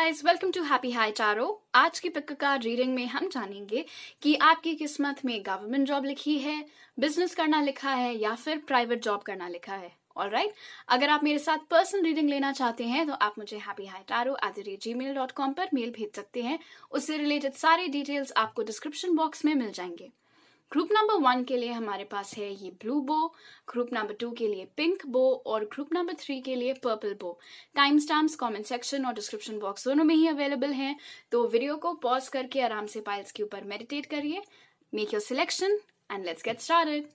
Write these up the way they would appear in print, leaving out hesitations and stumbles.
Guys, welcome to happy high tarot. आज की pick card reading में हम जानेंगे कि आपकी किस्मत में गवर्नमेंट जॉब लिखी है, बिजनेस करना लिखा है या फिर प्राइवेट जॉब करना लिखा है। ऑलराइट, अगर आप मेरे साथ पर्सनल रीडिंग लेना चाहते हैं तो आप मुझे happyhightarot@gmail.com पर मेल भेज सकते हैं। उससे रिलेटेड सारे डिटेल्स आपको डिस्क्रिप्शन बॉक्स में मिल जाएंगे। ग्रुप नंबर 1 के लिए हमारे पास है ये ब्लू बो, ग्रुप नंबर 2 के लिए पिंक बो और ग्रुप नंबर 3 के लिए पर्पल बो। टाइम स्टैम्प्स कमेंट सेक्शन और डिस्क्रिप्शन बॉक्स दोनों में ही अवेलेबल हैं, तो वीडियो को पॉज करके आराम से पाइल्स के ऊपर मेडिटेट करिए, make your selection and let's get started.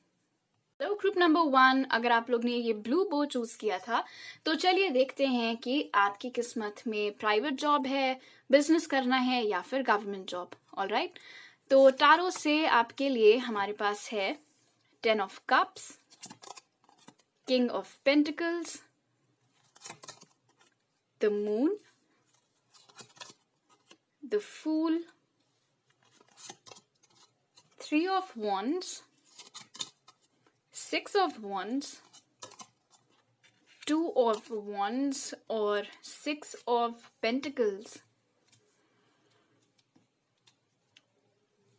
तो ग्रुप नंबर 1, अगर आप लोग ने ये ब्लू बो चूज किया था तो चलिए देखते हैं कि आपकी किस्मत में प्राइवेट जॉब है, बिजनेस करना है या फिर गवर्नमेंट जॉब। ऑलराइट, तो टारो से आपके लिए हमारे पास है 10 of cups, king of pentacles, the moon, the fool, 3 of wands, 6 of wands, 2 of wands और 6 of pentacles।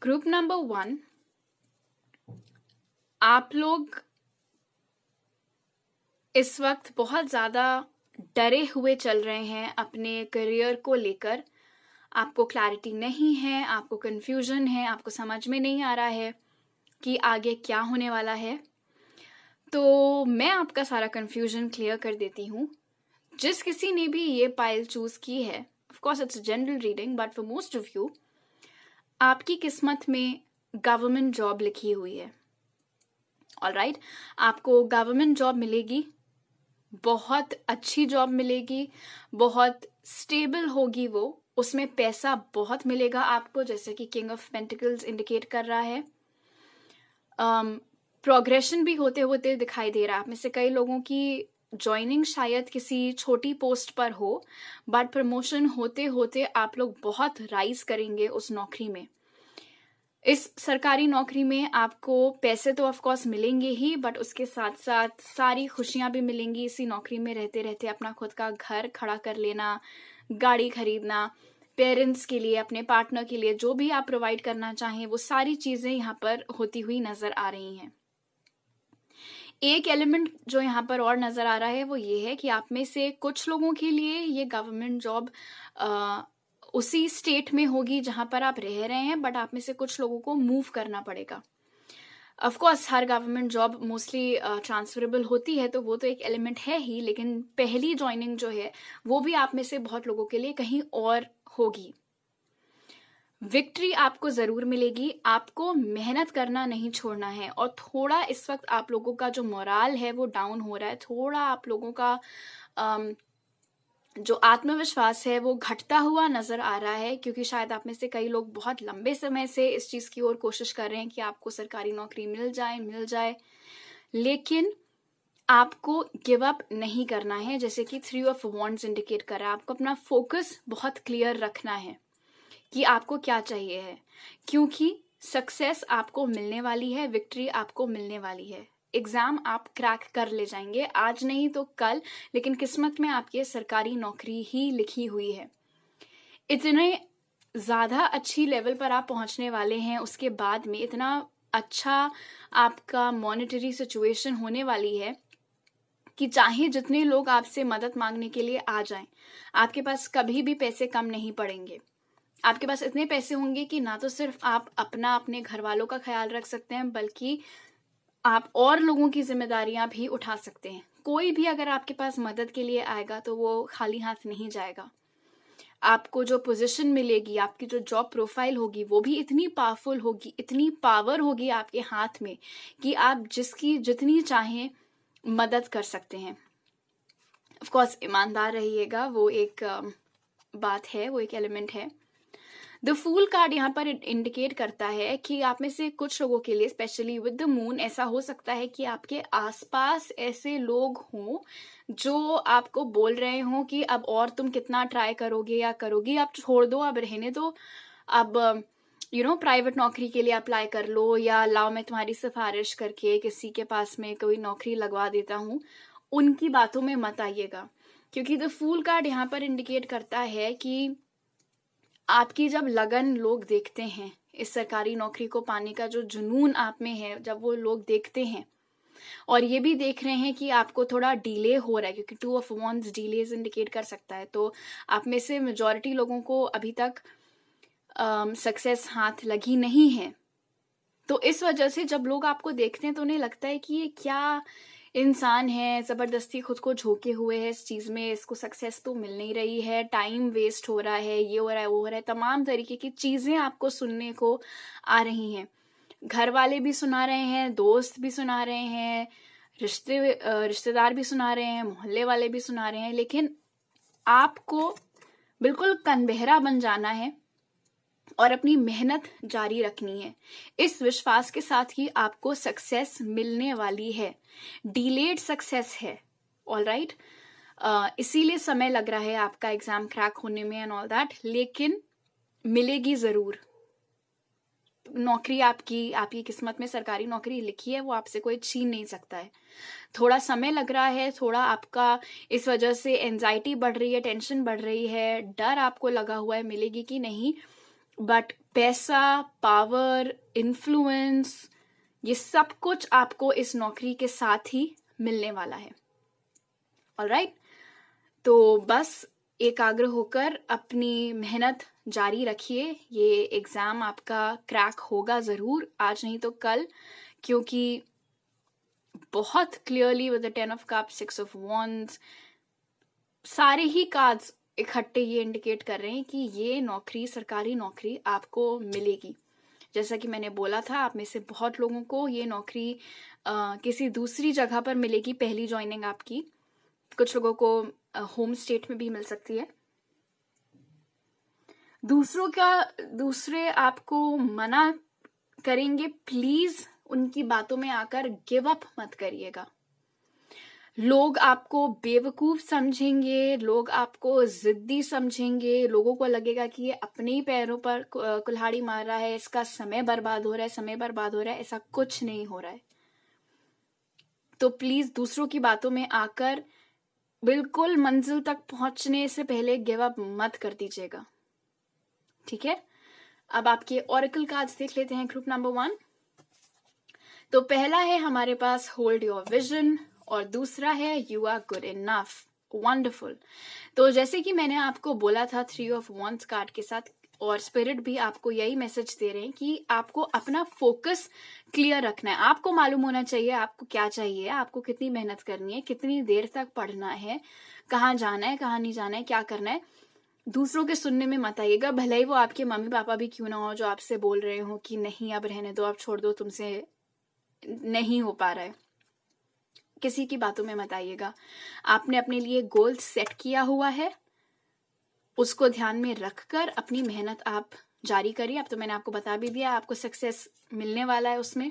ग्रुप नंबर 1, आप लोग इस वक्त बहुत ज़्यादा डरे हुए चल रहे हैं अपने करियर को लेकर। आपको क्लैरिटी नहीं है, आपको कंफ्यूजन है, आपको समझ में नहीं आ रहा है कि आगे क्या होने वाला है। तो मैं आपका सारा कंफ्यूजन क्लियर कर देती हूँ। जिस किसी ने भी ये पाइल चूज की है, of course it's a general reading, but for most of you आपकी किस्मत में गवर्नमेंट जॉब लिखी हुई है। ऑलराइट, आपको गवर्नमेंट जॉब मिलेगी, बहुत अच्छी जॉब मिलेगी, बहुत स्टेबल होगी वो, उसमें पैसा बहुत मिलेगा आपको, जैसे कि किंग ऑफ पेंटिकल्स इंडिकेट कर रहा है। प्रोग्रेशन भी होते होते दिखाई दे रहा है। आप में से कई लोगों की ज्वाइनिंग शायद किसी छोटी पोस्ट पर हो, बट प्रमोशन होते होते आप लोग बहुत राइज करेंगे उस नौकरी में। इस सरकारी नौकरी में आपको पैसे तो ऑफ कोर्स मिलेंगे ही, बट उसके साथ साथ सारी खुशियां भी मिलेंगी। इसी नौकरी में रहते रहते अपना खुद का घर खड़ा कर लेना, गाड़ी खरीदना, पेरेंट्स के लिए, अपने पार्टनर के लिए जो भी आप प्रोवाइड करना चाहें, वो सारी चीजें यहाँ पर होती हुई नजर आ रही हैं। एक एलिमेंट जो यहाँ पर और नजर आ रहा है वो ये है कि आप में से कुछ लोगों के लिए ये गवर्नमेंट जॉब उसी स्टेट में होगी जहां पर आप रह रहे हैं, बट आप में से कुछ लोगों को मूव करना पड़ेगा। Of course her government job mostly transferable होती है, तो वो तो एक एलिमेंट है ही, लेकिन पहली ज्वाइनिंग जो है वो भी आप में से बहुत लोगों के लिए कहीं और होगी। विक्ट्री आपको जरूर मिलेगी, आपको मेहनत करना नहीं छोड़ना है। और थोड़ा इस वक्त आप लोगों का जो मोराल है वो डाउन हो रहा है, थोड़ा आप लोगों का जो आत्मविश्वास है वो घटता हुआ नजर आ रहा है, क्योंकि शायद आप में से कई लोग बहुत लंबे समय से इस चीज की ओर कोशिश कर रहे हैं कि आपको सरकारी नौकरी मिल जाए, लेकिन आपको गिव अप नहीं करना है। जैसे कि 3 ऑफ wands इंडिकेट कर रहा है, आपको अपना फोकस बहुत क्लियर रखना है कि आपको क्या चाहिए है, क्योंकि सक्सेस आपको मिलने वाली है, विक्ट्री आपको मिलने वाली है। एग्जाम आप क्रैक कर ले जाएंगे, आज नहीं तो कल, लेकिन किस्मत में आपकी सरकारी नौकरी ही लिखी हुई है। इतने ज्यादा अच्छी लेवल पर आप पहुंचने वाले हैं, उसके बाद में इतना अच्छा आपका मॉनेटरी सिचुएशन होने वाली है कि चाहे जितने लोग आपसे मदद मांगने के लिए आ जाएं, आपके पास कभी भी पैसे कम नहीं पड़ेंगे। आपके पास इतने पैसे होंगे कि ना तो सिर्फ आप अपने घर वालों का ख्याल रख सकते हैं, बल्कि आप और लोगों की जिम्मेदारियां भी उठा सकते हैं। कोई भी अगर आपके पास मदद के लिए आएगा तो वो खाली हाथ नहीं जाएगा। आपको जो पोजीशन मिलेगी, आपकी जो जॉब प्रोफाइल होगी, वो भी इतनी पावरफुल होगी, इतनी पावर होगी आपके हाथ में कि आप जिसकी जितनी चाहें मदद कर सकते हैं। ऑफ कोर्स ईमानदार रहिएगा, वो एक बात है, वो एक एलिमेंट है। द फूल कार्ड यहाँ पर इंडिकेट करता है कि आप में से कुछ लोगों के लिए, स्पेशली विद द मून, ऐसा हो सकता है कि आपके आसपास ऐसे लोग हों जो आपको बोल रहे हों कि अब और तुम कितना ट्राई करोगे या करोगी, अब छोड़ दो, अब रहने दो, अब प्राइवेट नौकरी के लिए अप्लाई कर लो, या लाओ मैं तुम्हारी सिफारिश करके किसी के पास में कोई नौकरी लगवा देता हूँ। उनकी बातों में मत आइएगा, क्योंकि द फूल कार्ड यहाँ पर इंडिकेट करता है कि आपकी जब लगन लोग देखते हैं, इस सरकारी नौकरी को पाने का जो जुनून आप में है, जब वो लोग देखते हैं और ये भी देख रहे हैं कि आपको थोड़ा डिले हो रहा है, क्योंकि 2 ऑफ वांड्स डिलेज इंडिकेट कर सकता है, तो आप में से मेजॉरिटी लोगों को अभी तक सक्सेस हाथ लगी नहीं है। तो इस वजह से जब लोग आपको देखते हैं तो उन्हें लगता है कि ये क्या इंसान है, ज़बरदस्ती खुद को झोंके हुए है इस चीज़ में, इसको सक्सेस तो मिल नहीं रही है, टाइम वेस्ट हो रहा है, ये हो रहा है, वो हो रहा है, तमाम तरीके की चीज़ें आपको सुनने को आ रही हैं। घर वाले भी सुना रहे हैं, दोस्त भी सुना रहे हैं, रिश्तेदार भी सुना रहे हैं, मोहल्ले वाले भी सुना रहे हैं, लेकिन आपको बिल्कुल कनबहरा बन जाना है और अपनी मेहनत जारी रखनी है, इस विश्वास के साथ कि आपको सक्सेस मिलने वाली है। डिलेड सक्सेस है, ऑल राइट। इसीलिए समय लग रहा है आपका एग्जाम क्रैक होने में एंड ऑल दैट, लेकिन मिलेगी जरूर। नौकरी आपकी किस्मत में सरकारी नौकरी लिखी है, वो आपसे कोई छीन नहीं सकता है। थोड़ा समय लग रहा है, थोड़ा आपका इस वजह से एंजाइटी बढ़ रही है, टेंशन बढ़ रही है, डर आपको लगा हुआ है मिलेगी कि नहीं, बट पैसा, पावर, इन्फ्लुएंस, ये सब कुछ आपको इस नौकरी के साथ ही मिलने वाला है। ऑलराइट, तो बस एकाग्र होकर अपनी मेहनत जारी रखिए। ये एग्जाम आपका क्रैक होगा जरूर, आज नहीं तो कल, क्योंकि बहुत clearly with the 10 of cups, 6 of wands, सारे ही कार्ड्स इकट्ठे ये इंडिकेट कर रहे हैं कि ये नौकरी, सरकारी नौकरी आपको मिलेगी। जैसा कि मैंने बोला था, आप में से बहुत लोगों को ये नौकरी किसी दूसरी जगह पर मिलेगी, पहली ज्वाइनिंग आपकी। कुछ लोगों को होम स्टेट में भी मिल सकती है। दूसरे आपको मना करेंगे, प्लीज उनकी बातों में आकर गिव अप मत करिएगा। लोग आपको बेवकूफ समझेंगे, लोग आपको जिद्दी समझेंगे, लोगों को लगेगा कि ये अपने ही पैरों पर कुल्हाड़ी मार रहा है, इसका समय बर्बाद हो रहा है, समय बर्बाद हो रहा है। ऐसा कुछ नहीं हो रहा है। तो प्लीज दूसरों की बातों में आकर बिल्कुल मंजिल तक पहुंचने से पहले गिव अप मत कर दीजिएगा, ठीक है। अब आपके ऑरेकल कार्ड्स देख लेते हैं, ग्रुप नंबर 1। तो पहला है हमारे पास होल्ड योर विजन और दूसरा है you are good enough. Wonderful. तो जैसे कि मैंने आपको बोला था 3 ऑफ वॉन्ड्स कार्ड के साथ, और स्पिरिट भी आपको यही मैसेज दे रहे हैं कि आपको अपना फोकस क्लियर रखना है। आपको मालूम होना चाहिए आपको क्या चाहिए, आपको कितनी मेहनत करनी है, कितनी देर तक पढ़ना है, कहाँ जाना है, कहाँ नहीं जाना है, क्या करना है। दूसरों के सुनने में मत आइएगा, भले ही वो आपके मम्मी पापा भी क्यों ना हो, जो आपसे बोल रहे हो कि नहीं अब रहने दो, अब छोड़ दो, तुमसे नहीं हो पा रहा है। किसी की बातों में मत आइएगा। आपने अपने लिए गोल सेट किया हुआ है, उसको ध्यान में रखकर अपनी मेहनत आप जारी करिए। अब तो मैंने आपको बता भी दिया, आपको सक्सेस मिलने वाला है उसमें।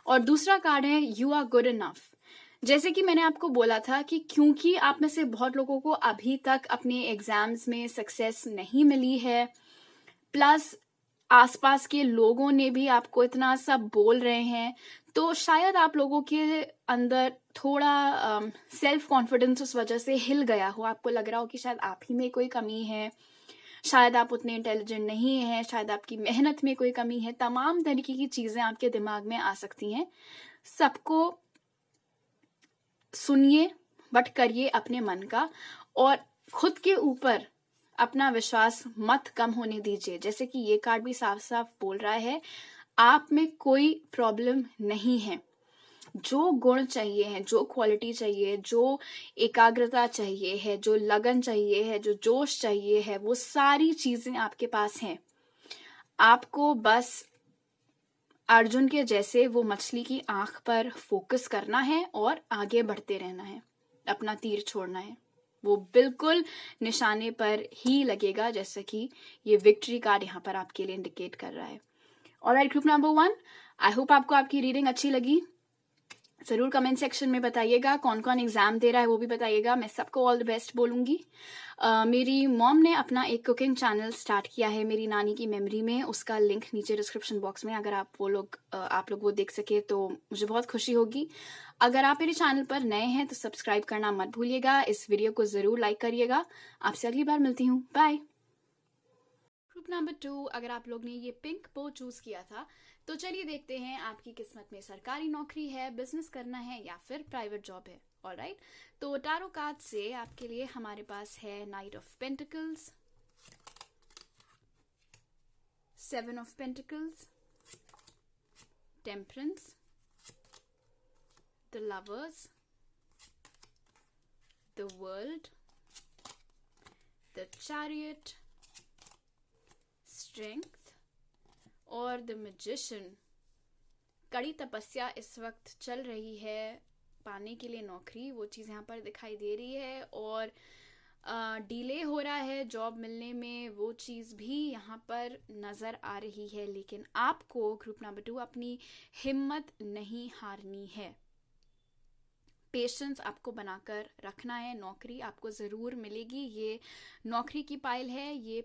और दूसरा कार्ड है यू आर गुड इनफ। जैसे कि मैंने आपको बोला था कि क्योंकि आप में से बहुत लोगों को अभी तक अपने एग्जाम्स में सक्सेस नहीं मिली है, प्लस आसपास के लोगों ने भी आपको इतना सब बोल रहे हैं, तो शायद आप लोगों के अंदर थोड़ा सेल्फ कॉन्फिडेंस उस वजह से हिल गया हो। आपको लग रहा हो कि शायद आप ही में कोई कमी है, शायद आप उतने इंटेलिजेंट नहीं हैं, शायद आपकी मेहनत में कोई कमी है। तमाम तरीके की चीजें आपके दिमाग में आ सकती हैं। सबको सुनिए, बट करिए अपने मन का, और खुद के ऊपर अपना विश्वास मत कम होने दीजिए। जैसे कि ये कार्ड भी साफ साफ बोल रहा है, आप में कोई प्रॉब्लम नहीं है। जो गुण चाहिए है, जो क्वालिटी चाहिए, जो एकाग्रता चाहिए है, जो लगन चाहिए है, जो जोश चाहिए है, वो सारी चीजें आपके पास हैं। आपको बस अर्जुन के जैसे वो मछली की आंख पर फोकस करना है और आगे बढ़ते रहना है, अपना तीर छोड़ना है, वो बिल्कुल निशाने पर ही लगेगा, जैसे कि ये विक्ट्री कार्ड यहाँ पर आपके लिए इंडिकेट कर रहा है। Alright group number 1, I hope आपको आपकी रीडिंग अच्छी लगी। जरूर कमेंट सेक्शन में बताइएगा, कौन कौन एग्जाम दे रहा है वो भी बताइएगा। मैं सबको ऑल द बेस्ट बोलूंगी। मेरी मॉम ने अपना एक कुकिंग चैनल स्टार्ट किया है मेरी नानी की मेमोरी में, उसका लिंक नीचे डिस्क्रिप्शन बॉक्स में, अगर आप लोग वो देख सके तो मुझे बहुत खुशी होगी। अगर आप मेरे चैनल पर नए हैं तो सब्सक्राइब करना मत भूलिएगा, इस वीडियो को जरूर लाइक करिएगा। आपसे अगली बार मिलती हूँ, बाय। ग्रुप नंबर 2, अगर आप लोग ने ये पिंक बो चूज किया था तो चलिए देखते हैं आपकी किस्मत में सरकारी नौकरी है, बिजनेस करना है या फिर प्राइवेट जॉब है। ऑलराइट, तो टारो कार्ड से आपके लिए हमारे पास है night of pentacles, 7 of pentacles, temperance, the lovers, the world, the chariot, strength और द मैजिशियन। कड़ी तपस्या इस वक्त चल रही है पाने के लिए नौकरी, वो चीज़ यहाँ पर दिखाई दे रही है, और डिले हो रहा है जॉब मिलने में, वो चीज़ भी यहाँ पर नज़र आ रही है। लेकिन आपको ग्रुप नंबर 2 अपनी हिम्मत नहीं हारनी है, पेशेंस आपको बनाकर रखना है। नौकरी आपको ज़रूर मिलेगी, ये नौकरी की पाइल है, ये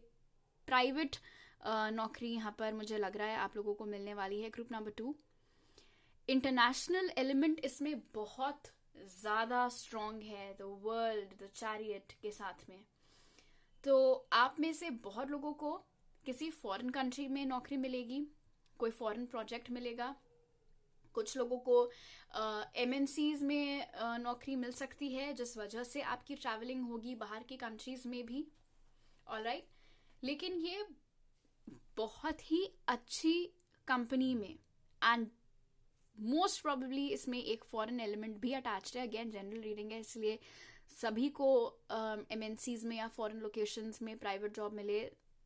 प्राइवेट नौकरी यहाँ पर मुझे लग रहा है आप लोगों को मिलने वाली है। ग्रुप नंबर 2, इंटरनेशनल एलिमेंट इसमें बहुत ज़्यादा स्ट्रॉन्ग है, द वर्ल्ड, द चैरियट के साथ में। तो आप में से बहुत लोगों को किसी फॉरेन कंट्री में नौकरी मिलेगी, कोई फॉरेन प्रोजेक्ट मिलेगा, कुछ लोगों को MNCs में नौकरी मिल सकती है, जिस वजह से आपकी ट्रैवलिंग होगी बाहर की कंट्रीज में भी। ऑलराइट, लेकिन ये बहुत ही अच्छी कंपनी में, एंड मोस्ट प्रोबेबली इसमें एक फॉरेन एलिमेंट भी अटैच्ड है। अगेन जनरल रीडिंग है, इसलिए सभी को MNCs में या फॉरेन लोकेशंस में प्राइवेट जॉब मिले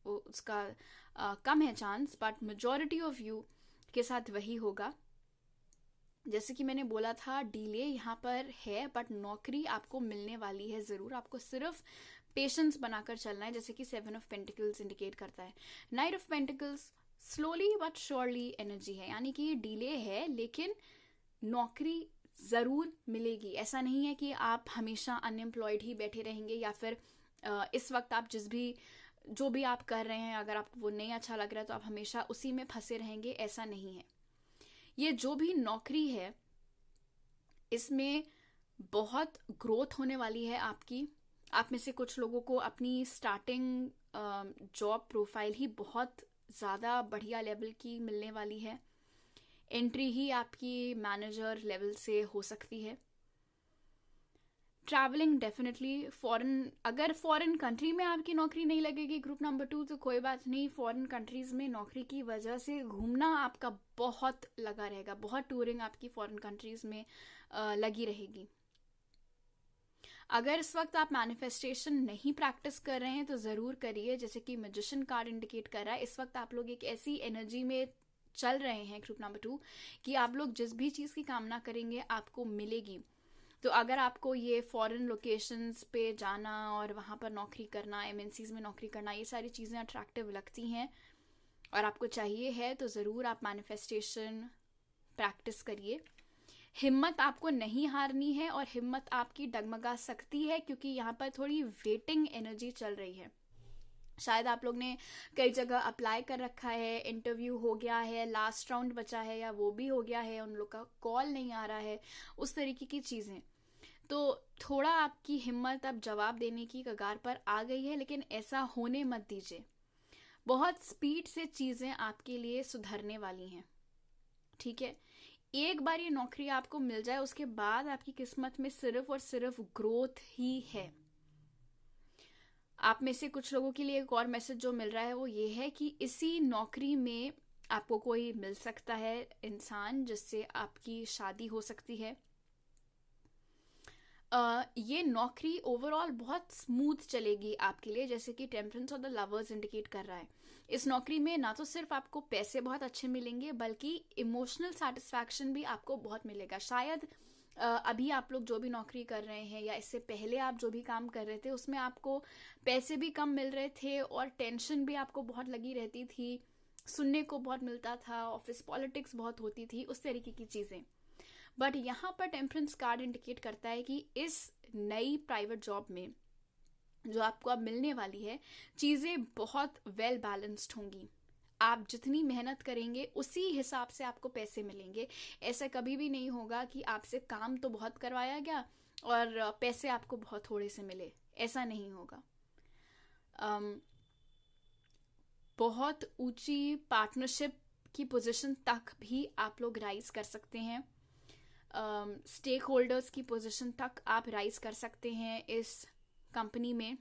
उसका कम है chance, but majority of you के साथ वही होगा। जैसे कि मैंने बोला था, डिले यहाँ पर है बट नौकरी आपको मिलने वाली है ज़रूर। आपको सिर्फ पेशेंस बनाकर चलना है, जैसे कि 7 ऑफ पेंटिकल्स इंडिकेट करता है। Night of pentacles slowly but surely energy है, यानी कि डिले है लेकिन नौकरी ज़रूर मिलेगी। ऐसा नहीं है कि आप हमेशा अनएम्प्लॉयड ही बैठे रहेंगे, या फिर इस वक्त आप जो भी आप कर रहे हैं, अगर आपको वो नहीं अच्छा लग रहा है तो आप हमेशा उसी में फंसे रहेंगे, ऐसा नहीं है। ये जो भी नौकरी है इसमें बहुत ग्रोथ होने वाली है आपकी। आप में से कुछ लोगों को अपनी स्टार्टिंग जॉब प्रोफाइल ही बहुत ज़्यादा बढ़िया लेवल की मिलने वाली है, एंट्री ही आपकी मैनेजर लेवल से हो सकती है। ट्रैवलिंग डेफिनेटली अगर फॉरेन कंट्री में आपकी नौकरी नहीं लगेगी ग्रुप नंबर 2 तो कोई बात नहीं, फॉरेन कंट्रीज में नौकरी की वजह से घूमना आपका बहुत लगा रहेगा, बहुत टूरिंग आपकी फॉरेन कंट्रीज में लगी रहेगी। अगर इस वक्त आप मैनिफेस्टेशन नहीं प्रैक्टिस कर रहे हैं तो ज़रूर करिए, जैसे कि मैजिशियन कार्ड इंडिकेट कर रहा है। इस वक्त आप लोग एक ऐसी एनर्जी में चल रहे हैं ग्रुप नंबर 2 कि आप लोग जिस भी चीज़ की कामना करेंगे आपको मिलेगी। तो अगर आपको ये फॉरेन लोकेशंस पे जाना और वहाँ पर नौकरी करना, MNCs में नौकरी करना, ये सारी चीज़ें अट्रैक्टिव लगती हैं और आपको चाहिए है, तो ज़रूर आप मैनिफेस्टेशन प्रैक्टिस करिए। हिम्मत आपको नहीं हारनी है, और हिम्मत आपकी डगमगा सकती है क्योंकि यहाँ पर थोड़ी वेटिंग एनर्जी चल रही है। शायद आप लोग ने कई जगह अप्लाई कर रखा है, इंटरव्यू हो गया है, लास्ट राउंड बचा है या वो भी हो गया है, उन लोग का कॉल नहीं आ रहा है, उस तरीके की चीज़ें। तो थोड़ा आपकी हिम्मत अब जवाब देने की कगार पर आ गई है, लेकिन ऐसा होने मत दीजिए। बहुत स्पीड से चीज़ें आपके लिए सुधरने वाली हैं, ठीक है। एक बार ये नौकरी आपको मिल जाए उसके बाद आपकी किस्मत में सिर्फ और सिर्फ ग्रोथ ही है। आप में से कुछ लोगों के लिए एक और मैसेज जो मिल रहा है वो ये है कि इसी नौकरी में आपको कोई मिल सकता है इंसान जिससे आपकी शादी हो सकती है। ये नौकरी ओवरऑल बहुत स्मूथ चलेगी आपके लिए, जैसे कि टेम्परेंस और द लवर्स इंडिकेट कर रहा है। इस नौकरी में ना तो सिर्फ आपको पैसे बहुत अच्छे मिलेंगे बल्कि इमोशनल सेटिस्फैक्शन भी आपको बहुत मिलेगा। शायद अभी आप लोग जो भी नौकरी कर रहे हैं या इससे पहले आप जो भी काम कर रहे थे उसमें आपको पैसे भी कम मिल रहे थे और टेंशन भी आपको बहुत लगी रहती थी, सुनने को बहुत मिलता था, ऑफिस पॉलिटिक्स बहुत होती थी, उस तरीके की चीज़ें। बट यहाँ पर टेम्परेंस कार्ड इंडिकेट करता है कि इस नई प्राइवेट जॉब में जो आपको अब मिलने वाली है, चीज़ें बहुत वेल बैलेंस्ड होंगी। आप जितनी मेहनत करेंगे उसी हिसाब से आपको पैसे मिलेंगे। ऐसा कभी भी नहीं होगा कि आपसे काम तो बहुत करवाया गया और पैसे आपको बहुत थोड़े से मिले, ऐसा नहीं होगा। बहुत ऊंची पार्टनरशिप की पोजीशन तक भी आप लोग राइज कर सकते हैं। स्टेक होल्डर्स की पोजीशन तक आप राइज कर सकते हैं इस कंपनी में।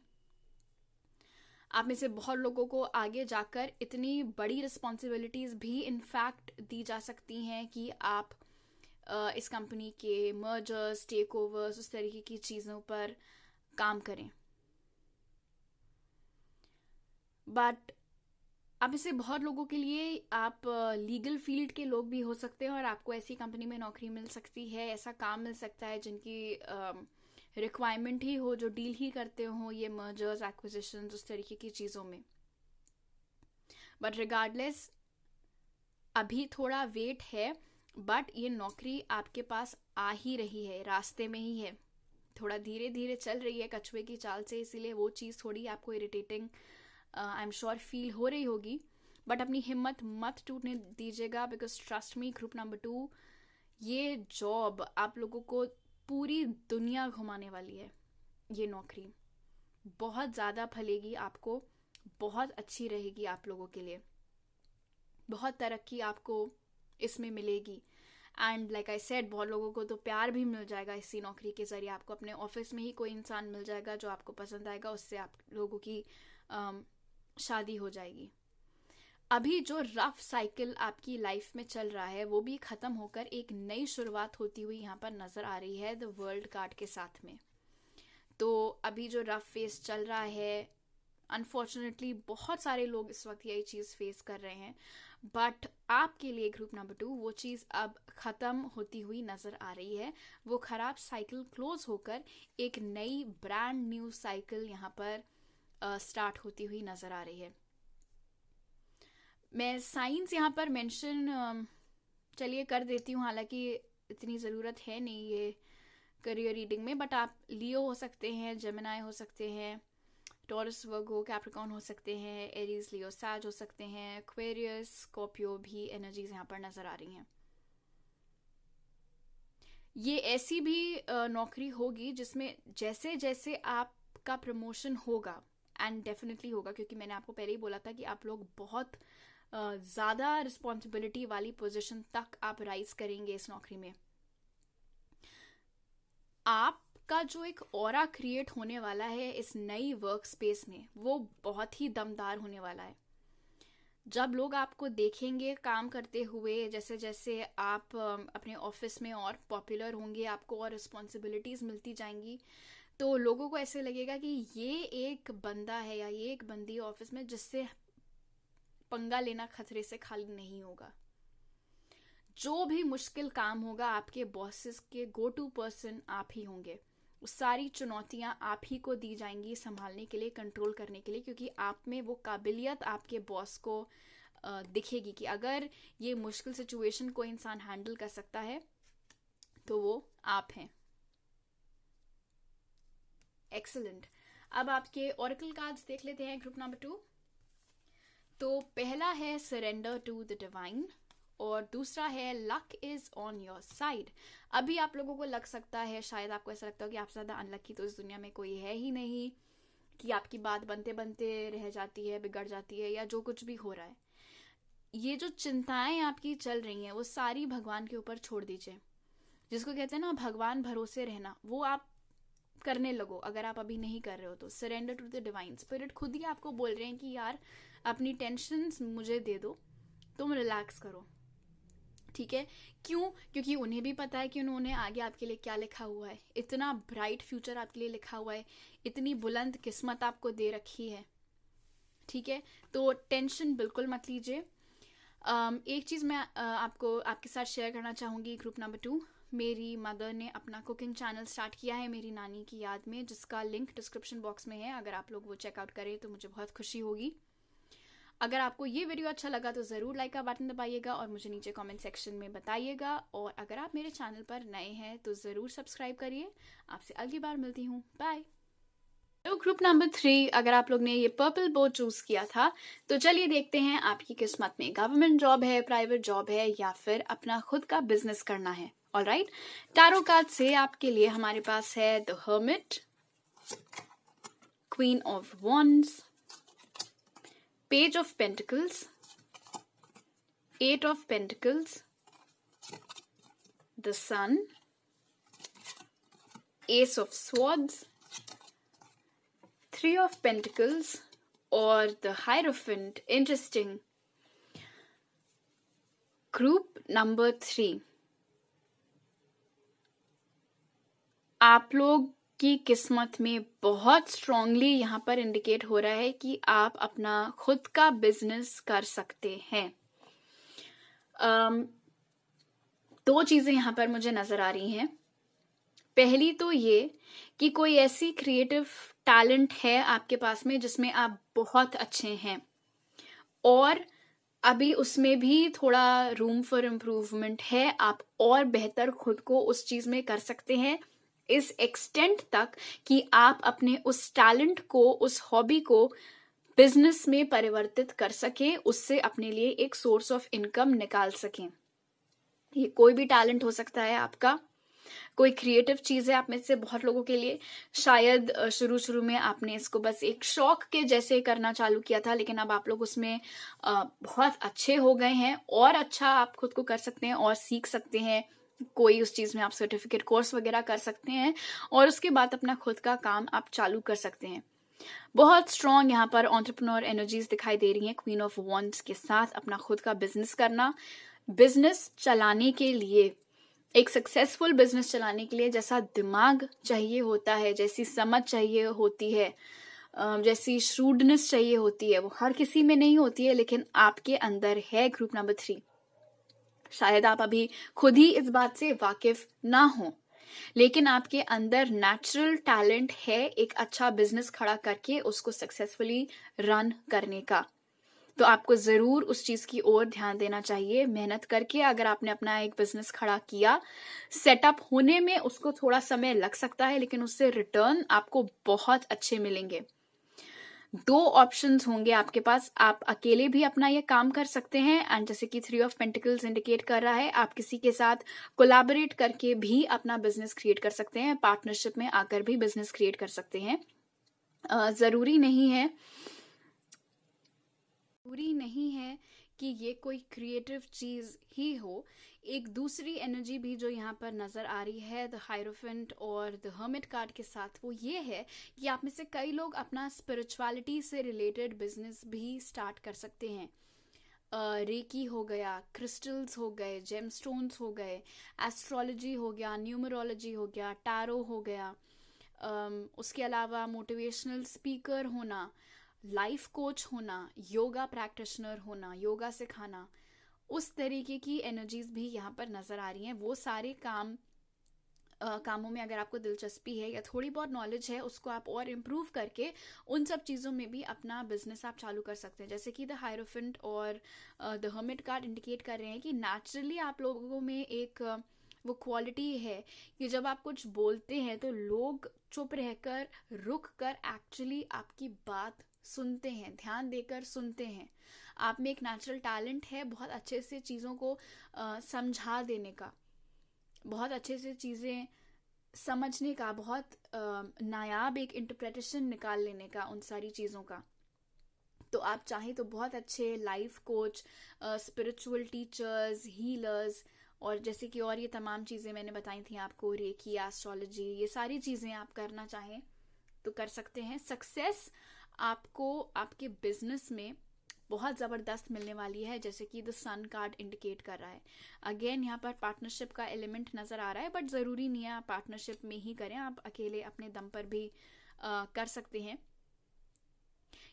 आप में से बहुत लोगों को आगे जाकर इतनी बड़ी रिस्पॉन्सिबिलिटीज भी इनफैक्ट दी जा सकती हैं कि आप इस कंपनी के मर्जर्स, टेक ओवर्स, उस तरीके की चीज़ों पर काम करें। बट आप इससे बहुत लोगों के लिए आप लीगल फील्ड के लोग भी हो सकते हैं और आपको ऐसी कंपनी में नौकरी मिल सकती है, ऐसा काम मिल सकता है जिनकी रिक्वायरमेंट ही हो, जो डील ही करते हो ये मर्जर्स, एक्विजिशंस, उस तरीके की चीज़ों में। बट रिगार्डलेस अभी थोड़ा वेट है, बट ये नौकरी आपके पास आ ही रही है, रास्ते में ही है, थोड़ा धीरे धीरे चल रही है कछुए की चाल से, इसीलिए वो चीज़ थोड़ी आपको irritating I am sure feel हो रही होगी। बट अपनी हिम्मत मत टूटने दीजिएगा, because trust me group number 2, ये जॉब आप लोगों को पूरी दुनिया घुमाने वाली है। ये नौकरी बहुत ज़्यादा फलेगी, आपको बहुत अच्छी रहेगी, आप लोगों के लिए बहुत तरक्की आपको इसमें मिलेगी। एंड लाइक आई सेड, बहुत लोगों को तो प्यार भी मिल जाएगा इसी नौकरी के ज़रिए। आपको अपने ऑफिस में ही कोई इंसान मिल जाएगा जो आपको पसंद आएगा, उससे आप लोगों की शादी हो जाएगी। अभी जो रफ साइकिल आपकी लाइफ में चल रहा है वो भी ख़त्म होकर एक नई शुरुआत होती हुई यहाँ पर नज़र आ रही है द वर्ल्ड कार्ड के साथ में। तो अभी जो रफ फेस चल रहा है, अनफॉर्चुनेटली बहुत सारे लोग इस वक्त यही चीज़ फेस कर रहे हैं, बट आपके लिए ग्रुप नंबर 2 वो चीज़ अब ख़त्म होती हुई नज़र आ रही है। वो ख़राब साइकिल क्लोज होकर एक नई ब्रांड न्यू साइकिल यहाँ पर स्टार्ट होती हुई नज़र आ रही है। मैं साइंस यहाँ पर मेंशन चलिए कर देती हूँ, हालांकि इतनी ज़रूरत है नहीं ये करियर रीडिंग में, बट आप लियो हो सकते हैं, जेमिनाई हो सकते हैं, टॉरस, वर्गो, कैप्रिकॉर्न हो सकते हैं, एरीज, लियो, सैज हो सकते हैं, एक्वेरियस, स्कॉर्पियो भी एनर्जीज यहाँ पर नज़र आ रही हैं। ये ऐसी भी नौकरी होगी जिसमें जैसे जैसे आपका प्रमोशन होगा, एंड डेफिनेटली होगा, क्योंकि मैंने आपको पहले ही बोला था कि आप लोग बहुत ज़्यादा रिस्पॉन्सिबिलिटी वाली पोजीशन तक आप राइज करेंगे इस नौकरी में। आपका जो एक ऑरा क्रिएट होने वाला है इस नई वर्क स्पेस में, वो बहुत ही दमदार होने वाला है। जब लोग आपको देखेंगे काम करते हुए, जैसे जैसे आप अपने ऑफिस में और पॉपुलर होंगे, आपको और रिस्पॉन्सिबिलिटीज़ मिलती जाएंगी, तो लोगों को ऐसे लगेगा कि ये एक बंदा है या ये एक बंदी ऑफिस में जिससे पंगा लेना खतरे से खाली नहीं होगा। जो भी मुश्किल काम होगा, आपके बॉसेस के गो टू पर्सन आप ही होंगे। सारी चुनौतियां आप ही को दी जाएंगी संभालने के लिए, कंट्रोल करने के लिए, क्योंकि आप में वो काबिलियत आपके बॉस को दिखेगी कि अगर ये मुश्किल सिचुएशन को इंसान हैंडल कर सकता है तो वो आप हैं। एक्सीलेंट। अब आपके ऑरेकल कार्ड्स देख लेते हैं ग्रुप नंबर 2। तो पहला है सरेंडर टू द डिवाइन और दूसरा है luck is on your side. अभी आप लोगों को लग सकता है, शायद आपको ऐसा लगता है कि आपसे ज़्यादा अनलकी तो इस दुनिया में कोई है ही नहीं, कि आपकी बात बनते बनते रह जाती है, बिगड़ जाती है, या जो कुछ भी हो रहा है। ये जो चिंताएं आपकी चल रही हैं वो सारी भगवान के ऊपर छोड़ दीजिए। जिसको कहते हैं ना भगवान भरोसे रहना, वो आप करने लगो। अगर आप अभी नहीं कर रहे हो तो surrender to the divine. Spirit खुद ही आपको बोल रहे हैं कि यार अपनी टेंशन्स मुझे दे दो, तुम रिलैक्स करो, ठीक है। क्यों? क्योंकि उन्हें भी पता है कि उन्होंने आगे आपके लिए क्या लिखा हुआ है। इतना ब्राइट फ्यूचर आपके लिए लिखा हुआ है, इतनी बुलंद किस्मत आपको दे रखी है, ठीक है। तो टेंशन बिल्कुल मत लीजिए। एक चीज़ मैं आपको आपके साथ शेयर करना चाहूँगी ग्रुप नंबर 2। मेरी मदर ने अपना कुकिंग चैनल स्टार्ट किया है मेरी नानी की याद में, जिसका लिंक डिस्क्रिप्शन बॉक्स में है। अगर आप लोग वो चेकआउट करें तो मुझे बहुत खुशी होगी। अगर आपको ये वीडियो अच्छा लगा तो ज़रूर लाइक का बटन दबाइएगा और मुझे नीचे कमेंट सेक्शन में बताइएगा। और अगर आप मेरे चैनल पर नए हैं तो ज़रूर सब्सक्राइब करिए। आपसे अगली बार मिलती हूँ, बाय। तो ग्रुप नंबर 3, अगर आप लोग ने ये पर्पल बो चूज किया था तो चलिए देखते हैं आपकी किस्मत में गवर्नमेंट जॉब है, प्राइवेट जॉब है, या फिर अपना खुद का बिजनेस करना है। ऑलराइट, टैरो कार्ड से आपके लिए हमारे पास है the hermit, queen of wands, Page of Pentacles, 8 of Pentacles, the Sun, Ace of Swords, 3 of Pentacles और the Hierophant. Interesting. Group number 3. आप लोग की किस्मत में बहुत स्ट्रांगली यहाँ पर इंडिकेट हो रहा है कि आप अपना खुद का बिजनेस कर सकते हैं. दो चीजें यहाँ पर मुझे नजर आ रही हैं. पहली तो ये कि कोई ऐसी क्रिएटिव टैलेंट है आपके पास में जिसमें आप बहुत अच्छे हैं और अभी उसमें भी थोड़ा रूम फॉर इम्प्रूवमेंट है. आप और बेहतर खुद को उस चीज में कर सकते हैं, इस एक्सटेंट तक कि आप अपने उस टैलेंट को, उस हॉबी को बिजनेस में परिवर्तित कर सकें, उससे अपने लिए एक सोर्स ऑफ इनकम निकाल सकें. ये कोई भी टैलेंट हो सकता है आपका, कोई क्रिएटिव चीज है आप में से बहुत लोगों के लिए. शायद शुरू में आपने इसको बस एक शौक के जैसे करना चालू किया था, लेकिन अब आप लोग उसमें बहुत अच्छे हो गए हैं और अच्छा आप खुद को कर सकते हैं और सीख सकते हैं. कोई उस चीज में आप सर्टिफिकेट कोर्स वगैरह कर सकते हैं और उसके बाद अपना खुद का काम आप चालू कर सकते हैं. बहुत स्ट्रॉन्ग यहाँ पर एंटरप्रेन्योर एनर्जीज दिखाई दे रही हैं क्वीन ऑफ वॉन्ड्स के साथ. अपना खुद का बिजनेस करना, बिजनेस चलाने के लिए, एक सक्सेसफुल बिजनेस चलाने के लिए जैसा दिमाग चाहिए होता है, जैसी समझ चाहिए होती है, जैसी श्रूडनेस चाहिए होती है, वो हर किसी में नहीं होती है, लेकिन आपके अंदर है. Group number 3. शायद आप अभी खुद ही इस बात से वाकिफ ना हो, लेकिन आपके अंदर नेचुरल टैलेंट है एक अच्छा बिजनेस खड़ा करके उसको सक्सेसफुली रन करने का. तो आपको जरूर उस चीज की ओर ध्यान देना चाहिए. मेहनत करके अगर आपने अपना एक बिजनेस खड़ा किया, सेटअप होने में उसको थोड़ा समय लग सकता है, लेकिन उससे रिटर्न आपको बहुत अच्छे मिलेंगे. 2 ऑप्शंस होंगे आपके पास. आप अकेले भी अपना ये काम कर सकते हैं एंड जैसे कि 3 ऑफ पेंटिकल्स इंडिकेट कर रहा है, आप किसी के साथ कोलैबोरेट करके भी अपना बिजनेस क्रिएट कर सकते हैं, पार्टनरशिप में आकर भी बिजनेस क्रिएट कर सकते हैं. जरूरी नहीं है कि ये कोई क्रिएटिव चीज ही हो. एक दूसरी एनर्जी भी जो यहाँ पर नजर आ रही है द हायरोफेंट और द हर्मिट कार्ड के साथ, वो ये है कि आप में से कई लोग अपना स्पिरिचुअलिटी से रिलेटेड बिजनेस भी स्टार्ट कर सकते हैं. रेकी हो गया, क्रिस्टल्स हो गए, जेमस्टोन्स हो गए, एस्ट्रोलॉजी हो गया, न्यूमरोलॉजी हो गया, टैरो हो गया. उसके अलावा मोटिवेशनल स्पीकर होना, लाइफ कोच होना, योगा प्रैक्टिशनर होना, योगा सिखाना, उस तरीके की एनर्जीज भी यहाँ पर नजर आ रही हैं. वो सारे कामों में अगर आपको दिलचस्पी है या थोड़ी बहुत नॉलेज है, उसको आप और इम्प्रूव करके उन सब चीज़ों में भी अपना बिजनेस आप चालू कर सकते हैं. जैसे कि द हायरोफेंट और द हर्मिट कार्ड इंडिकेट कर रहे हैं कि नेचुरली आप लोगों में एक वो क्वालिटी है कि जब आप कुछ बोलते हैं तो लोग चुप रहकर, रुक कर एक्चुअली आपकी बात सुनते हैं, ध्यान देकर सुनते हैं. आप में एक नेचुरल टैलेंट है बहुत अच्छे से चीज़ों को समझा देने का, बहुत अच्छे से चीज़ें समझने का, बहुत नायाब एक इंटरप्रिटेशन निकाल लेने का उन सारी चीज़ों का. तो आप चाहें तो बहुत अच्छे life coach, spiritual teachers, healers और जैसे कि और ये तमाम चीज़ें मैंने बताई थी आपको, रेकी, एस्ट्रोलॉजी, ये सारी चीज़ें आप करना चाहें तो कर सकते हैं. सक्सेस आपको आपके बिजनेस में बहुत ज़बरदस्त मिलने वाली है, जैसे कि द सन कार्ड इंडिकेट कर रहा है. अगेन यहाँ पर पार्टनरशिप का एलिमेंट नज़र आ रहा है, बट ज़रूरी नहीं है आप पार्टनरशिप में ही करें, आप अकेले अपने दम पर भी कर सकते हैं.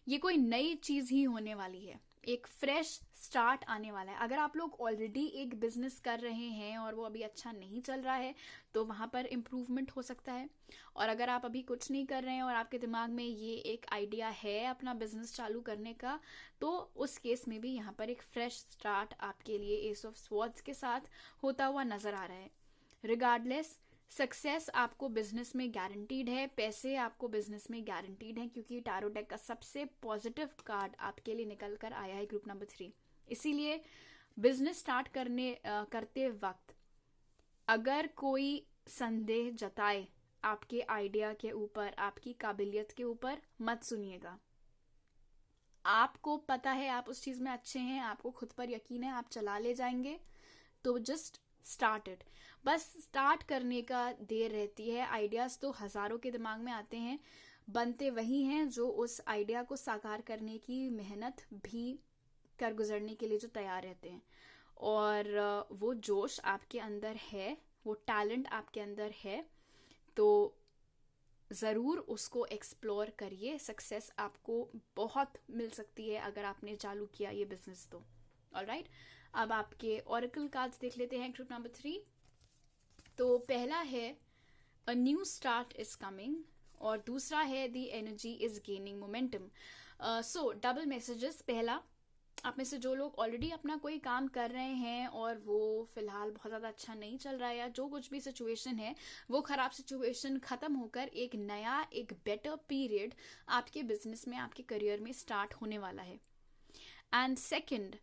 ये कोई नई चीज़ ही होने वाली है, एक फ्रेश स्टार्ट आने वाला है. अगर आप लोग ऑलरेडी एक बिजनेस कर रहे हैं और वो अभी अच्छा नहीं चल रहा है तो वहाँ पर इम्प्रूवमेंट हो सकता है. और अगर आप अभी कुछ नहीं कर रहे हैं और आपके दिमाग में ये एक आइडिया है अपना बिजनेस चालू करने का, तो उस केस में भी यहाँ पर एक फ्रेश स्टार्ट आपके लिए एस ऑफ स्वॉर्ड्स के साथ होता हुआ नजर आ रहा है. रिगार्डलेस, सक्सेस आपको बिजनेस में गारंटीड है, पैसे आपको बिजनेस में गारंटीड हैं, क्योंकि टैरो डेक का सबसे पॉजिटिव कार्ड आपके लिए निकल कर आया है ग्रुप नंबर 3. इसीलिए बिजनेस स्टार्ट करते वक्त अगर कोई संदेह जताए आपके आइडिया के ऊपर, आपकी काबिलियत के ऊपर, मत सुनिएगा. आपको पता है आप उस चीज़ में अच्छे हैं, आपको खुद पर यकीन है, आप चला ले जाएंगे, तो जस्ट स्टार्ट इट। बस स्टार्ट करने का देर रहती है। आइडियाज़ तो हज़ारों के दिमाग में आते हैं, बनते वही हैं जो उस आइडिया को साकार करने की मेहनत भी कर गुजरने के लिए जो तैयार रहते हैं। और वो जोश आपके अंदर है, वो टैलेंट आपके अंदर है, तो ज़रूर उसको एक्सप्लोर करिए। सक्सेस आपको बहुत मिल सकती है अगर आपने चालू किया ये बिजनेस तो। ऑलराइट, अब आपके ऑरेकल कार्ड्स देख लेते हैं। ट्रिक नंबर 3, तो पहला है a new start is coming, और दूसरा है the energy is gaining momentum. So double messages. पहला, आप में से जो लोग ऑलरेडी अपना कोई काम कर रहे हैं और वो फिलहाल बहुत ज़्यादा अच्छा नहीं चल रहा है, या जो कुछ भी सिचुएशन है वो ख़राब सिचुएशन ख़त्म होकर एक नया, एक बेटर पीरियड आपके बिजनेस में, आपके करियर में स्टार्ट होने वाला है। And second,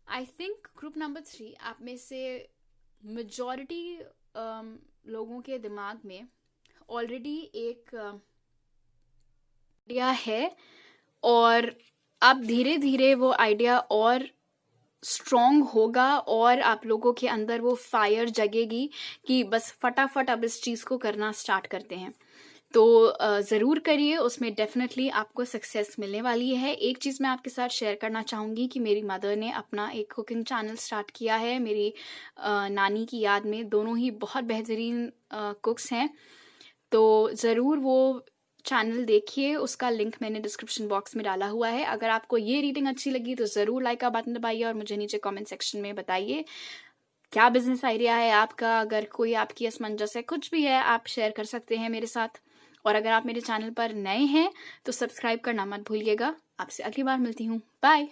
I think group number 3, आप में से मेजॉरिटी लोगों के दिमाग में ऑलरेडी एक आइडिया है, और अब धीरे धीरे वो आइडिया और स्ट्रॉन्ग होगा और आप लोगों के अंदर वो फायर जगेगी कि बस फटाफट अब इस चीज़ को करना स्टार्ट करते हैं। तो ज़रूर करिए, उसमें डेफिनेटली आपको सक्सेस मिलने वाली है। एक चीज़ मैं आपके साथ शेयर करना चाहूँगी कि मेरी मदर ने अपना एक कुकिंग चैनल स्टार्ट किया है मेरी नानी की याद में। दोनों ही बहुत बेहतरीन कुक्स हैं, तो ज़रूर वो चैनल देखिए, उसका लिंक मैंने डिस्क्रिप्शन बॉक्स में डाला हुआ है। अगर आपको ये रीडिंग अच्छी लगी तो ज़रूर लाइक का बटन दबाइए और मुझे नीचे कमेंट सेक्शन में बताइए क्या बिजनेस आइडिया है आपका। अगर कोई आपकी असमंजस है, कुछ भी है, आप शेयर कर सकते हैं मेरे साथ। और अगर आप मेरे चैनल पर नए हैं तो सब्सक्राइब करना मत भूलिएगा। आपसे अगली बार मिलती हूँ। बाय।